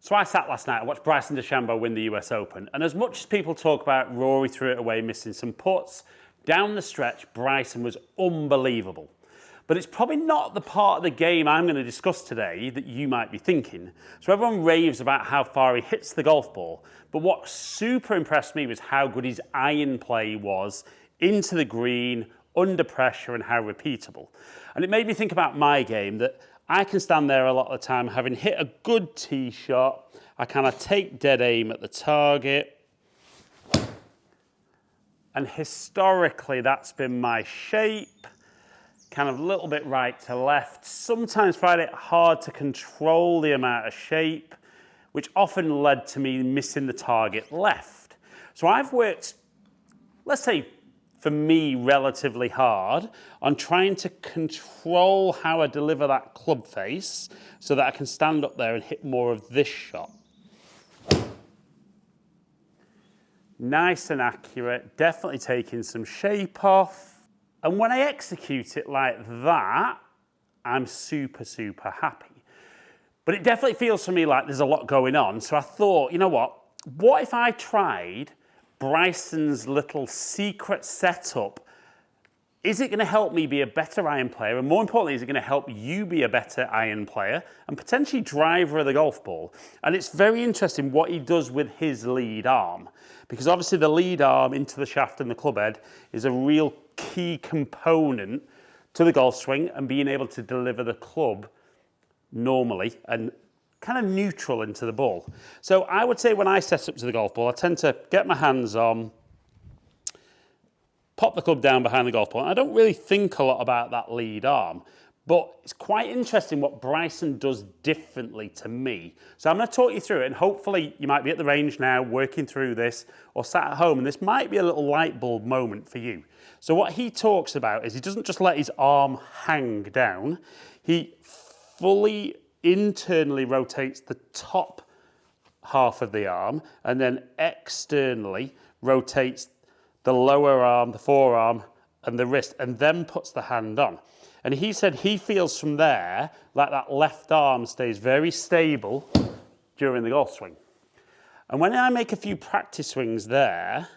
So I sat last night and watched Bryson DeChambeau win the US Open, and as much as people talk about Rory threw it away missing some putts, down the stretch Bryson was unbelievable. But it's probably not the part of the game I'm going to discuss today that you might be thinking. So everyone raves about how far he hits the golf ball, but what super impressed me was how good his iron play was into the green, under pressure, and how repeatable. And it made me think about my game, that I can stand there a lot of the time having hit a good tee shot, I kind of take dead aim at the target, and historically that's been my shape. Kind of a little bit right to left, sometimes find it hard to control the amount of shape, which often led to me missing the target left. So I've worked, let's say for me, relatively hard on trying to control how I deliver that club face so that I can stand up there and hit more of this shot. Nice and accurate, definitely taking some shape off. And when I execute it like that, I'm super, super happy. But it definitely feels for me like there's a lot going on. So I thought, you know what if I tried Bryson's little secret setup? Is it going to help me be a better iron player? And more importantly, is it going to help you be a better iron player and potentially driver of the golf ball? And it's very interesting what he does with his lead arm, because obviously the lead arm into the shaft and the club head is a real key component to the golf swing and being able to deliver the club normally and kind of neutral into the ball. So I would say when I set up to the golf ball, I tend to get my hands on, pop the club down behind the golf ball. And I don't really think a lot about that lead arm, but it's quite interesting what Bryson does differently to me. So I'm going to talk you through it, and hopefully you might be at the range now working through this or sat at home, and this might be a little light bulb moment for you. So what he talks about is he doesn't just let his arm hang down, he fully internally rotates the top half of the arm and then externally rotates the lower arm, the forearm and the wrist, and then puts the hand on. And he said he feels from there like that left arm stays very stable during the golf swing. And when I make a few practice swings there,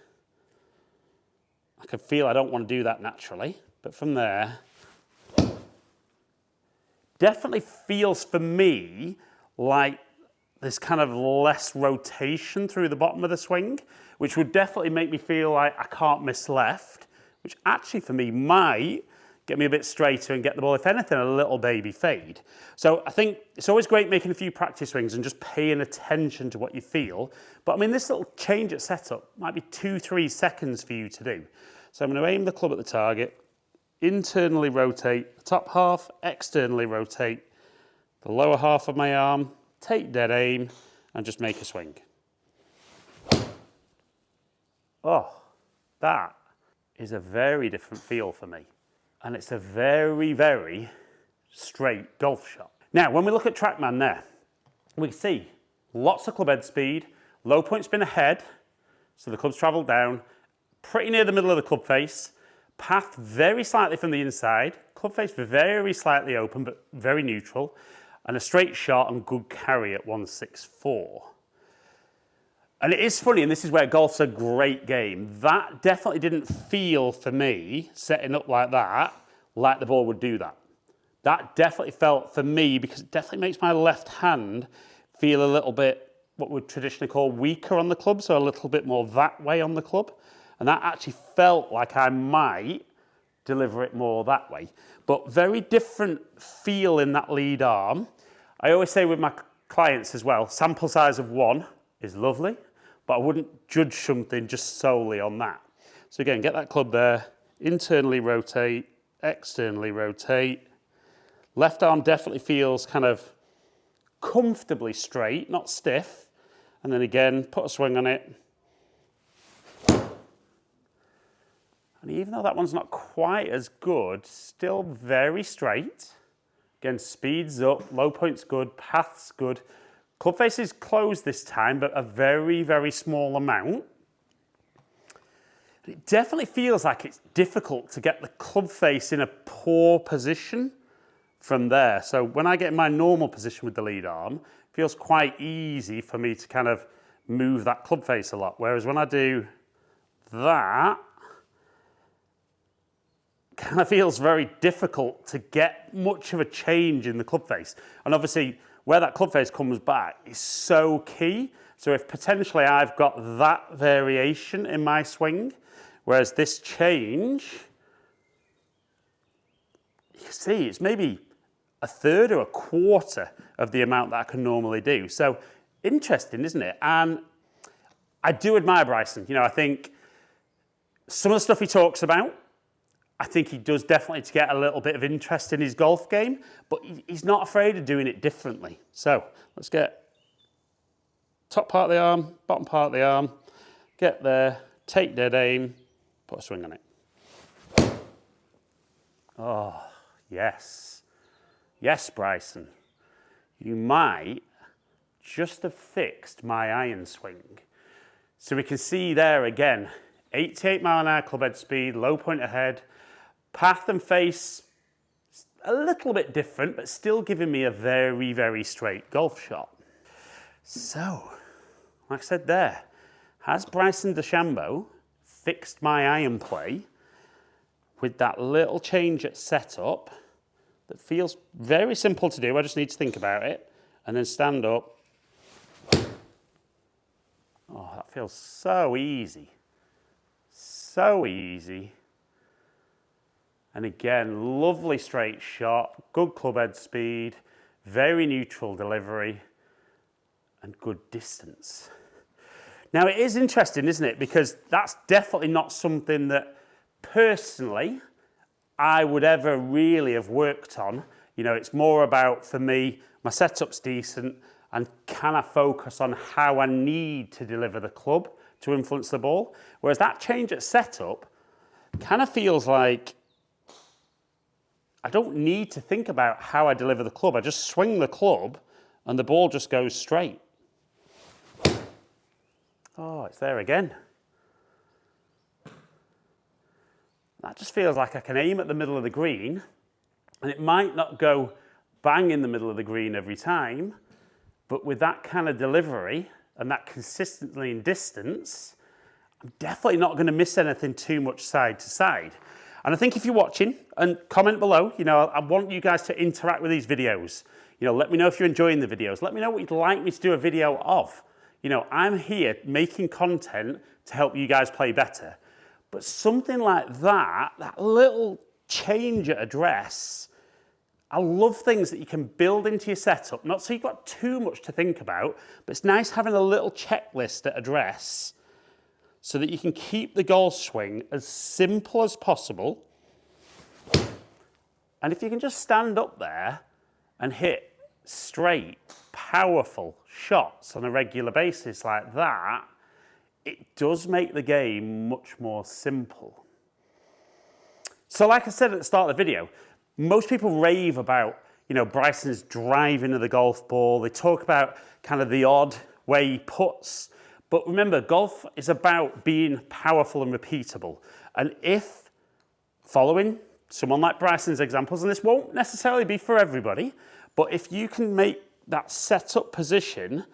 I can feel I don't want to do that naturally, but from there, definitely feels for me like there's kind of less rotation through the bottom of the swing, which would definitely make me feel like I can't miss left, which actually for me might get me a bit straighter and get the ball, if anything, a little baby fade. So I think it's always great making a few practice swings and just paying attention to what you feel. But I mean, this little change at setup might be 2-3 seconds for you to do. So I'm going to aim the club at the target, internally rotate the top half, externally rotate the lower half of my arm, take dead aim, and just make a swing. Oh, that is a very different feel for me. And it's a very, very straight golf shot. Now, when we look at TrackMan there, we can see lots of club head speed, low point spin ahead, so the club's travelled down, pretty near the middle of the club face, path very slightly from the inside, club face very slightly open but very neutral, and a straight shot and good carry at 164. And it is funny, and this is where golf's a great game, that definitely didn't feel for me, setting up like that, like the ball would do that. That definitely felt for me, because it definitely makes my left hand feel a little bit, what we'd traditionally call weaker on the club, so a little bit more that way on the club. And that actually felt like I might deliver it more that way. But very different feel in that lead arm. I always say with my clients as well, sample size of 1 is lovely, but I wouldn't judge something just solely on that. So again, get that club there, internally rotate, externally rotate. Left arm definitely feels kind of comfortably straight, not stiff. And then again, put a swing on it. And even though that one's not quite as good, still very straight. Again, speed's up, low point's good, path's good. Club face is closed this time, but a very, very small amount. It definitely feels like it's difficult to get the club face in a poor position from there. So when I get in my normal position with the lead arm, feels quite easy for me to kind of move that club face a lot. Whereas when I do that, kind of feels very difficult to get much of a change in the club face. And obviously, where that club face comes back is so key. So if potentially I've got that variation in my swing, whereas this change, you can see it's maybe a third or a quarter of the amount that I can normally do. So interesting, isn't it? And I do admire Bryson. You know, I think some of the stuff he talks about, I think he does definitely to get a little bit of interest in his golf game, but he's not afraid of doing it differently. So let's get top part of the arm, bottom part of the arm, get there, take dead aim, put a swing on it. Oh, yes. Yes, Bryson. You might just have fixed my iron swing. So we can see there again, 88 mile an hour club head speed, low point ahead, path and face a little bit different, but still giving me a very, very straight golf shot. So, like I said there, has Bryson DeChambeau fixed my iron play with that little change at setup that feels very simple to do? I just need to think about it and then stand up. Oh, that feels so easy. So easy. And again, lovely straight shot, good club head speed, very neutral delivery, and good distance. Now it is interesting, isn't it? Because that's definitely not something that personally I would ever really have worked on. You know, it's more about, for me, my setup's decent and can I focus on how I need to deliver the club to influence the ball? Whereas that change at setup kind of feels like I don't need to think about how I deliver the club. I just swing the club and the ball just goes straight. Oh, it's there again. That just feels like I can aim at the middle of the green, and it might not go bang in the middle of the green every time, but with that kind of delivery and that consistency in distance, I'm definitely not going to miss anything too much side to side. And I think if you're watching, and comment below, you know, I want you guys to interact with these videos. You know, let me know if you're enjoying the videos. Let me know what you'd like me to do a video of. You know, I'm here making content to help you guys play better. But something like that, that little change at address, I love things that you can build into your setup, not so you've got too much to think about, but it's nice having a little checklist at address so that you can keep the golf swing as simple as possible. And if you can just stand up there and hit straight, powerful shots on a regular basis like that, it does make the game much more simple. So like I said at the start of the video, most people rave about, you know, Bryson's driving of the golf ball. They talk about kind of the odd way he puts. But remember, golf is about being powerful and repeatable. And if following someone like Bryson's examples, and this won't necessarily be for everybody, but if you can make that setup position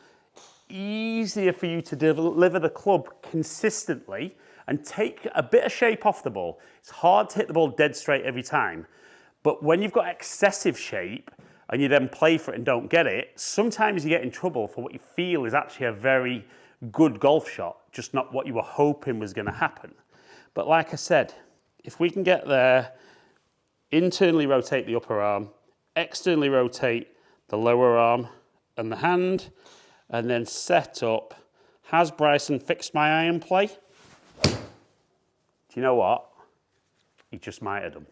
easier for you to deliver the club consistently and take a bit of shape off the ball. It's hard to hit the ball dead straight every time. But when you've got excessive shape and you then play for it and don't get it, sometimes you get in trouble for what you feel is actually a very good golf shot, just not what you were hoping was going to happen. But like I said, if we can get there, internally rotate the upper arm, externally rotate the lower arm and the hand, and then set up, has Bryson fixed my iron play? Do you know what? He just might have done.